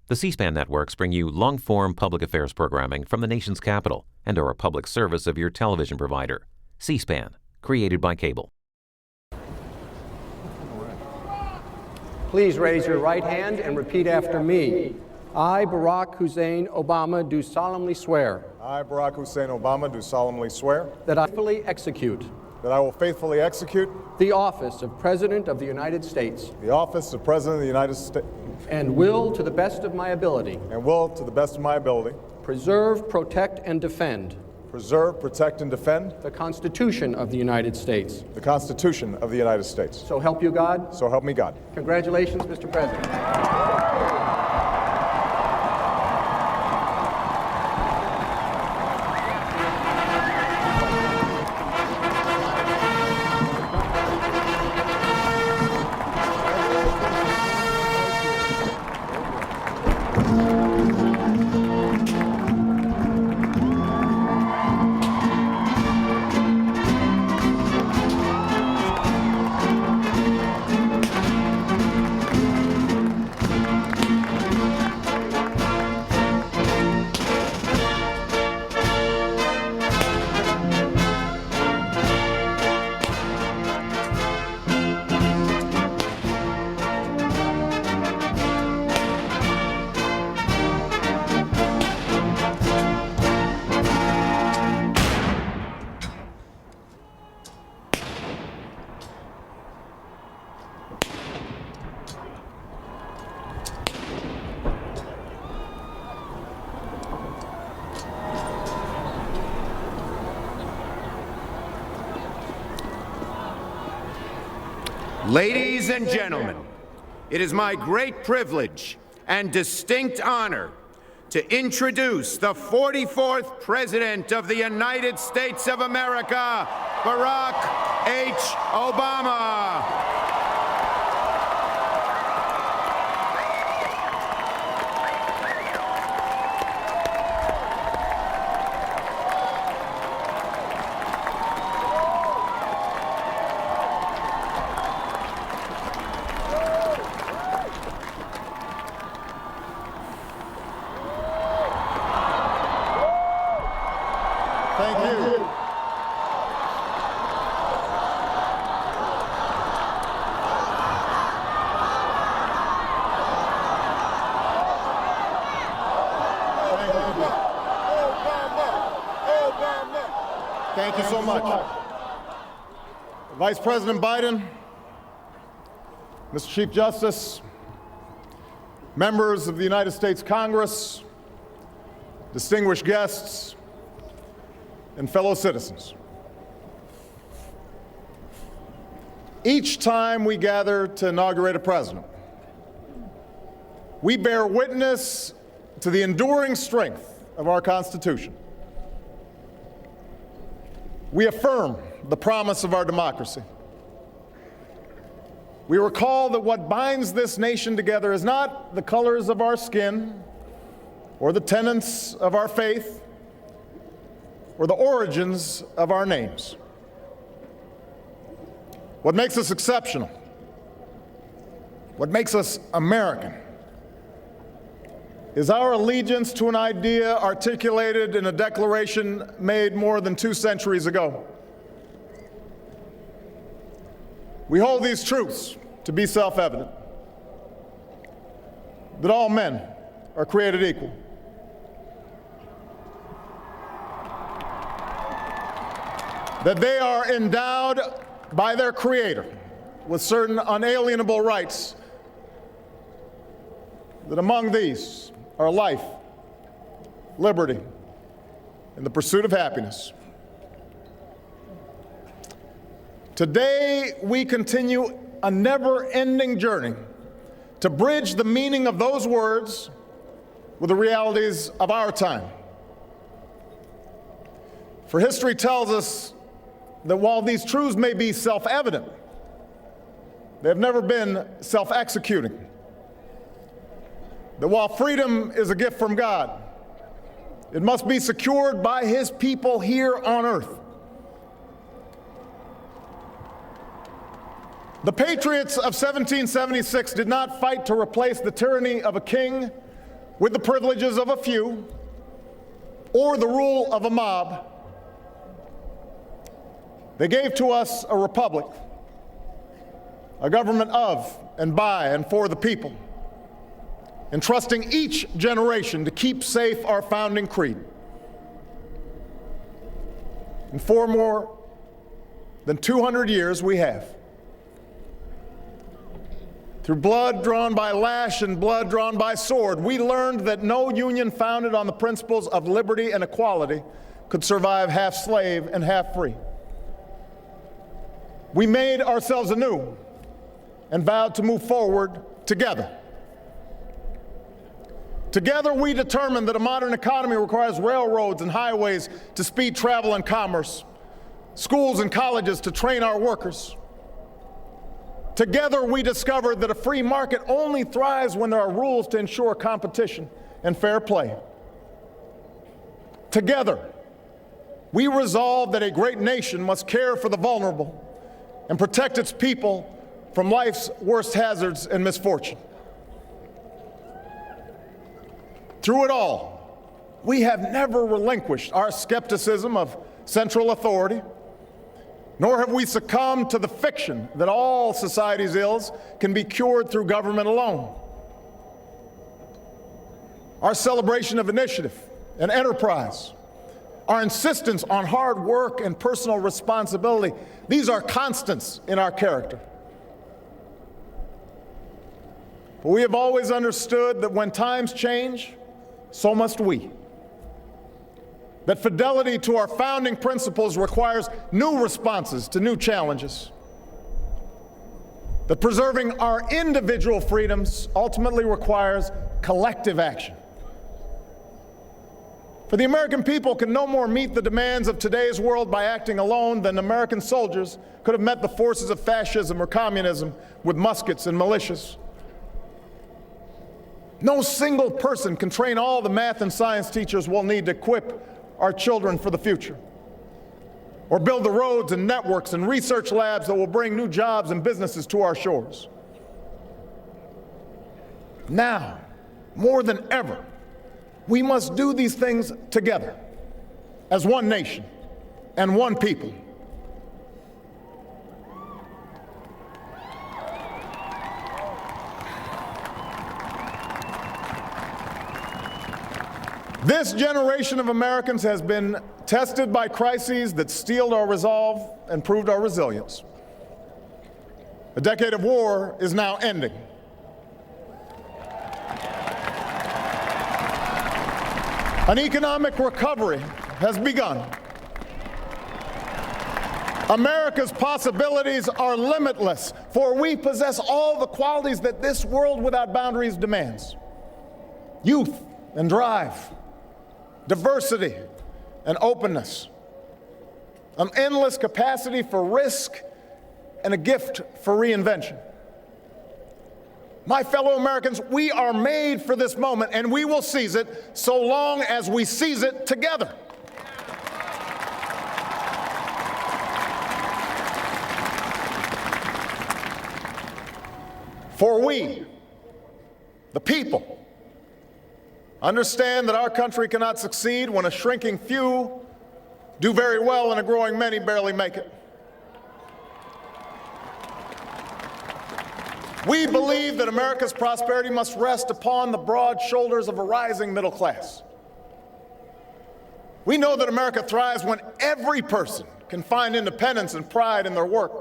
The C-SPAN networks bring you long-form public affairs programming from the nation's capital and are a public service of your television provider. C-SPAN, created by cable. Please raise your right hand and repeat after me. I, Barack Hussein Obama, do solemnly swear. I, Barack Hussein Obama, do solemnly swear that I faithfully execute that I will faithfully execute the office of President of the United States the office of President of the United States and will, to the best of my ability, preserve, protect, and defend the Constitution of the United States. The Constitution of the United States. So help you God. So help me God. Congratulations, Mr. President. Ladies and gentlemen, it is my great privilege and distinct honor to introduce the 44th President of the United States of America, Barack H. Obama. Thank you. Thank you so much. Vice President Biden, Mr. Chief Justice, members of the United States Congress, distinguished guests, and fellow citizens. Each time we gather to inaugurate a president, we bear witness to the enduring strength of our Constitution. We affirm the promise of our democracy. We recall that what binds this nation together is not the colors of our skin or the tenets of our faith or the origins of our names. What makes us exceptional, what makes us American, is our allegiance to an idea articulated in a declaration made more than 2 centuries ago. We hold these truths to be self-evident, that all men are created equal, that they are endowed by their Creator with certain unalienable rights, that among these are life, liberty, and the pursuit of happiness. Today, we continue a never-ending journey to bridge the meaning of those words with the realities of our time. For history tells us that while these truths may be self-evident, they have never been self-executing. That while freedom is a gift from God, it must be secured by His people here on earth. The patriots of 1776 did not fight to replace the tyranny of a king with the privileges of a few or the rule of a mob. They gave to us a republic, a government of and by and for the people, entrusting each generation to keep safe our founding creed. And for more than 200 years we have. Through blood drawn by lash and blood drawn by sword, we learned that no union founded on the principles of liberty and equality could survive half slave and half free. We made ourselves anew and vowed to move forward together. Together, we determined that a modern economy requires railroads and highways to speed travel and commerce, schools and colleges to train our workers. Together, we discovered that a free market only thrives when there are rules to ensure competition and fair play. Together, we resolved that a great nation must care for the vulnerable and protect its people from life's worst hazards and misfortune. Through it all, we have never relinquished our skepticism of central authority, nor have we succumbed to the fiction that all society's ills can be cured through government alone. Our celebration of initiative and enterprise, our insistence on hard work and personal responsibility, these are constants in our character. But we have always understood that when times change, so must we. That fidelity to our founding principles requires new responses to new challenges. That preserving our individual freedoms ultimately requires collective action. For the American people can no more meet the demands of today's world by acting alone than American soldiers could have met the forces of fascism or communism with muskets and militias. No single person can train all the math and science teachers we'll need to equip our children for the future, or build the roads and networks and research labs that will bring new jobs and businesses to our shores. Now, more than ever, we must do these things together as one nation and one people. This generation of Americans has been tested by crises that steeled our resolve and proved our resilience. A decade of war is now ending. An economic recovery has begun. America's possibilities are limitless, for we possess all the qualities that this world without boundaries demands: youth and drive, diversity and openness, an endless capacity for risk, and a gift for reinvention. My fellow Americans, we are made for this moment, and we will seize it so long as we seize it together. For we, the people, understand that our country cannot succeed when a shrinking few do very well and a growing many barely make it. We believe that America's prosperity must rest upon the broad shoulders of a rising middle class. We know that America thrives when every person can find independence and pride in their work,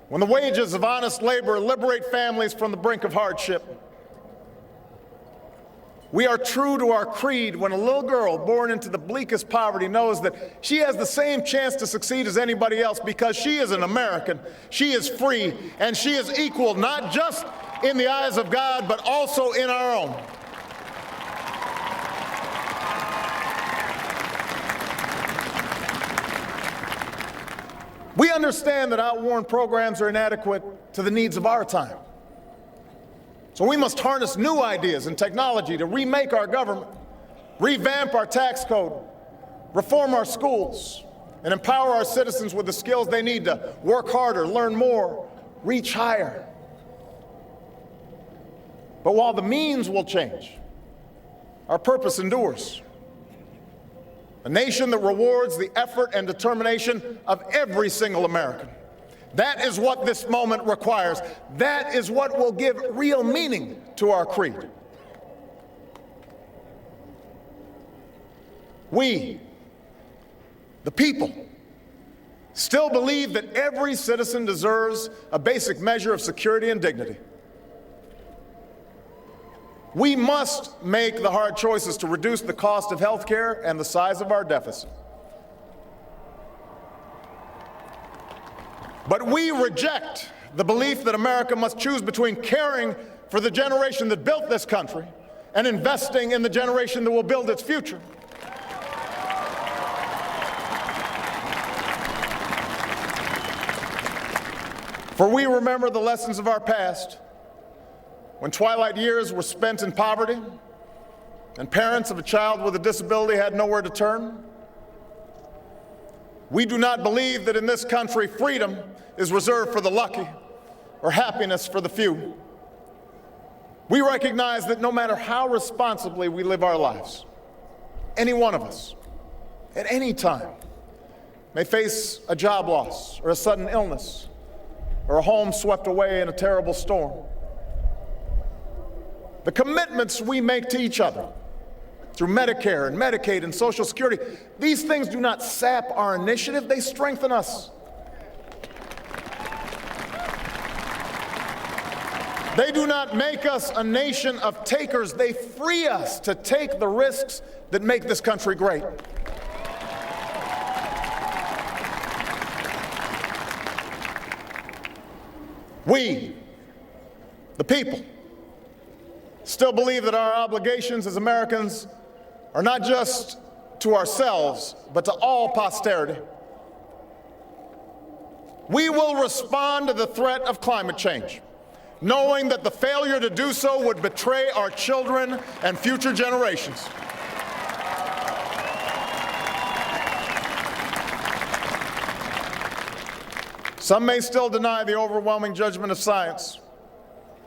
when the wages of honest labor liberate families from the brink of hardship. We are true to our creed when a little girl born into the bleakest poverty knows that she has the same chance to succeed as anybody else because she is an American, she is free, and she is equal not just in the eyes of God, but also in our own. We understand that outworn programs are inadequate to the needs of our time. So we must harness new ideas and technology to remake our government, revamp our tax code, reform our schools, and empower our citizens with the skills they need to work harder, learn more, reach higher. But while the means will change, Our purpose endures. A nation that rewards the effort and determination of every single American. That is what this moment requires. That is what will give real meaning to our creed. We, the people, still believe that every citizen deserves a basic measure of security and dignity. We must make the hard choices to reduce the cost of health care and the size of our deficit. But we reject the belief that America must choose between caring for the generation that built this country and investing in the generation that will build its future. For we remember the lessons of our past, when twilight years were spent in poverty and parents of a child with a disability had nowhere to turn. We do not believe that in this country freedom is reserved for the lucky or happiness for the few. We recognize that no matter how responsibly we live our lives, any one of us, at any time, may face a job loss or a sudden illness or a home swept away in a terrible storm. The commitments we make to each other through Medicare and Medicaid and Social Security, these things do not sap our initiative, they strengthen us. They do not make us a nation of takers, they free us to take the risks that make this country great. We, the people, still believe that our obligations as Americans are not just to ourselves, but to all posterity. We will respond to the threat of climate change, knowing that the failure to do so would betray our children and future generations. Some may still deny the overwhelming judgment of science,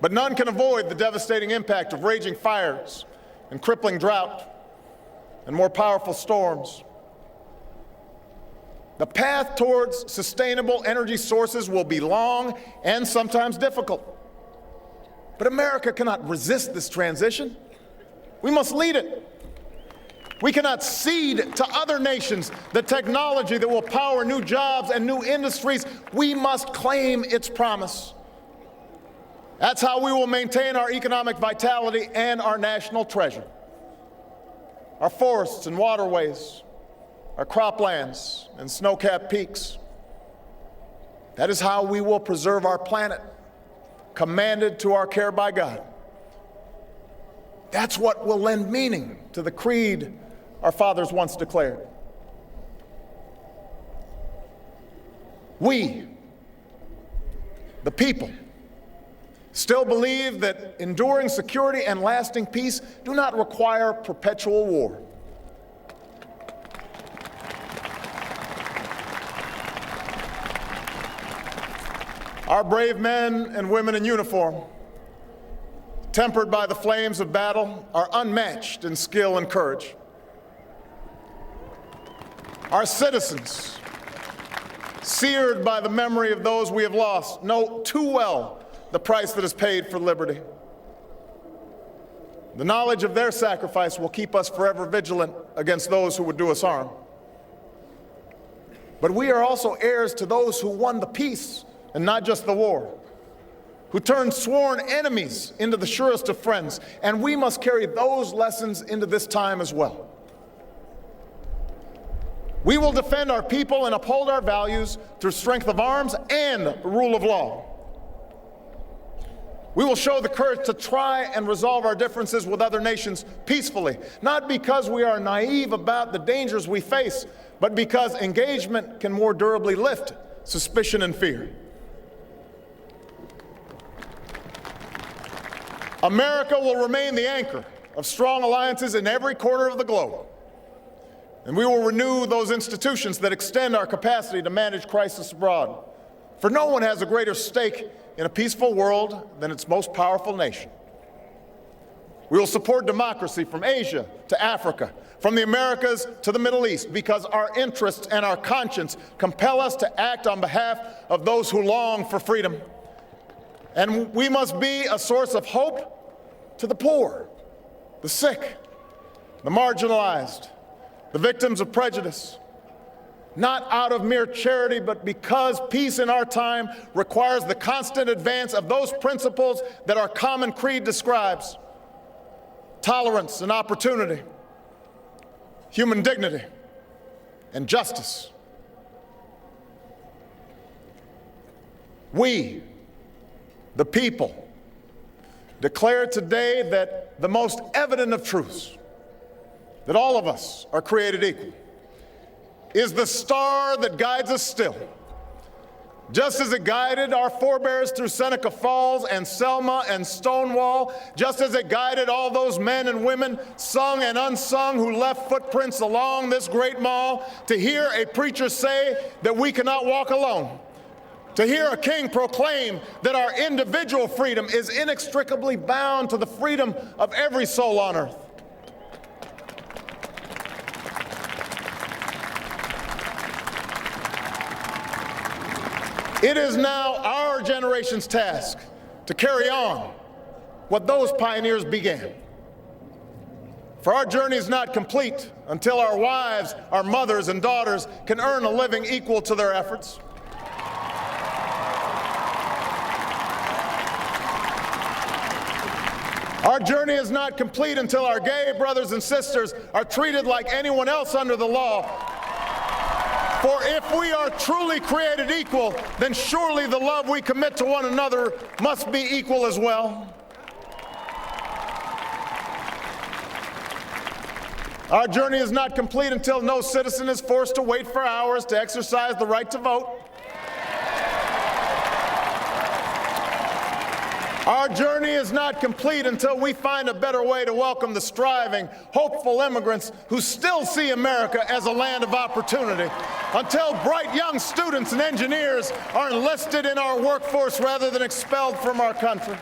but none can avoid the devastating impact of raging fires and crippling drought and more powerful storms. The path towards sustainable energy sources will be long and sometimes difficult. But America cannot resist this transition. We must lead it. We cannot cede to other nations the technology that will power new jobs and new industries. We must claim its promise. That's how we will maintain our economic vitality and our national treasure. Our forests and waterways, our croplands and snow-capped peaks. That is how we will preserve our planet, commanded to our care by God. That's what will lend meaning to the creed our fathers once declared. We, the people, still believe that enduring security and lasting peace do not require perpetual war. Our brave men and women in uniform, tempered by the flames of battle, are unmatched in skill and courage. Our citizens, seared by the memory of those we have lost, know too well the price that is paid for liberty. The knowledge of their sacrifice will keep us forever vigilant against those who would do us harm. But we are also heirs to those who won the peace and not just the war, who turned sworn enemies into the surest of friends, and we must carry those lessons into this time as well. We will defend our people and uphold our values through strength of arms and the rule of law. We will show the courage to try and resolve our differences with other nations peacefully, not because we are naive about the dangers we face, but because engagement can more durably lift suspicion and fear. America will remain the anchor of strong alliances in every corner of the globe. And we will renew those institutions that extend our capacity to manage crisis abroad. For no one has a greater stake in a peaceful world than its most powerful nation. We will support democracy from Asia to Africa, from the Americas to the Middle East, because our interests and our conscience compel us to act on behalf of those who long for freedom. And we must be a source of hope to the poor, the sick, the marginalized, the victims of prejudice, not out of mere charity, but because peace in our time requires the constant advance of those principles that our common creed describes: tolerance and opportunity, human dignity, and justice. We, the people, declare today that the most evident of truths, that all of us are created equal, is the star that guides us still. Just as it guided our forebears through Seneca Falls and Selma and Stonewall, just as it guided all those men and women, sung and unsung, who left footprints along this great mall, to hear a preacher say that we cannot walk alone, to hear a king proclaim that our individual freedom is inextricably bound to the freedom of every soul on earth. It is now our generation's task to carry on what those pioneers began. For our journey is not complete until our wives, our mothers, and daughters can earn a living equal to their efforts. Our journey is not complete until our gay brothers and sisters are treated like anyone else under the law. For if we are truly created equal, then surely the love we commit to one another must be equal as well. Our journey is not complete until no citizen is forced to wait for hours to exercise the right to vote. Our journey is not complete until we find a better way to welcome the striving, hopeful immigrants who still see America as a land of opportunity, until bright young students and engineers are enlisted in our workforce rather than expelled from our country.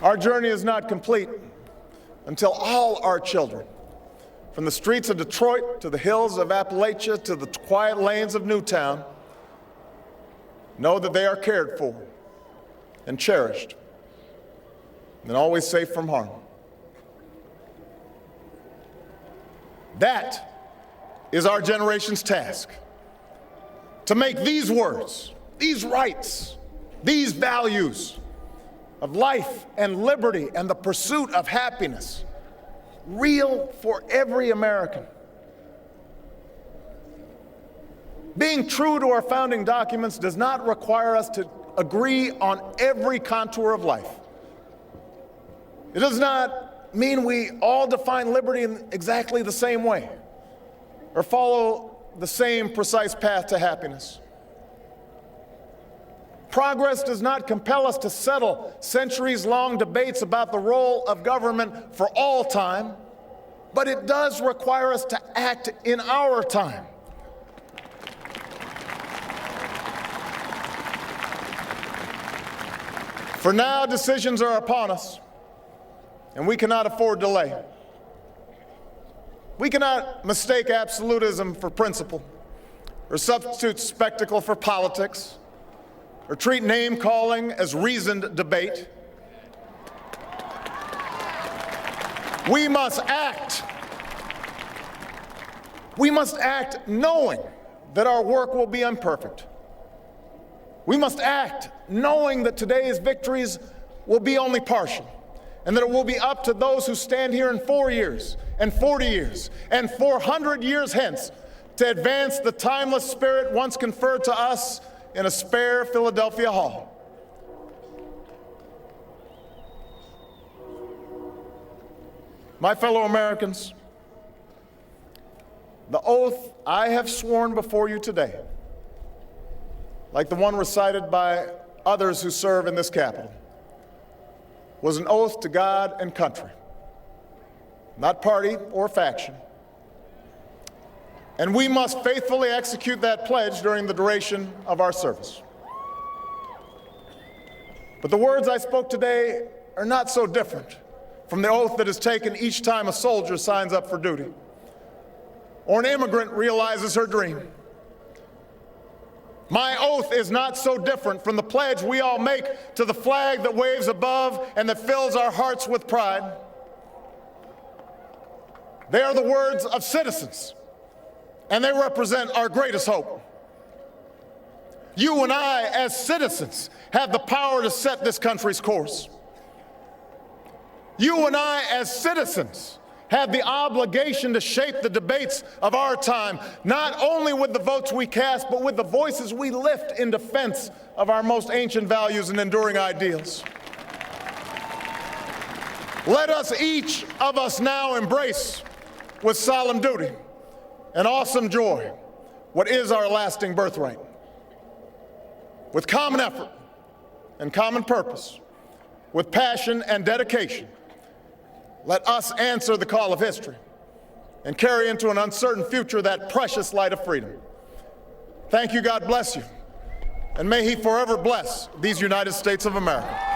Our journey is not complete until all our children, from the streets of Detroit to the hills of Appalachia to the quiet lanes of Newtown, know that they are cared for and cherished and always safe from harm. That is our generation's task, to make these words, these rights, these values of life and liberty and the pursuit of happiness real for every American. Being true to our founding documents does not require us to agree on every contour of life. It does not mean we all define liberty in exactly the same way or follow the same precise path to happiness. Progress does not compel us to settle centuries-long debates about the role of government for all time, but it does require us to act in our time. For now, decisions are upon us, and we cannot afford delay. We cannot mistake absolutism for principle, or substitute spectacle for politics, or treat name-calling as reasoned debate. We must act. We must act knowing that our work will be imperfect. We must act knowing that today's victories will be only partial, and that it will be up to those who stand here in 4 years, and 40 years, and 400 years hence to advance the timeless spirit once conferred to us in a spare Philadelphia hall. My fellow Americans, the oath I have sworn before you today, like the one recited by others who serve in this Capitol, was an oath to God and country, not party or faction. And we must faithfully execute that pledge during the duration of our service. But the words I spoke today are not so different from the oath that is taken each time a soldier signs up for duty or an immigrant realizes her dream. My oath is not so different from the pledge we all make to the flag that waves above and that fills our hearts with pride. They are the words of citizens, and they represent our greatest hope. You and I, as citizens, have the power to set this country's course. You and I, as citizens, have the obligation to shape the debates of our time, not only with the votes we cast, but with the voices we lift in defense of our most ancient values and enduring ideals. Let us, each of us now, embrace with solemn duty and awesome joy what is our lasting birthright. With common effort and common purpose, with passion and dedication, let us answer the call of history and carry into an uncertain future that precious light of freedom. Thank you, God bless you, and may He forever bless these United States of America.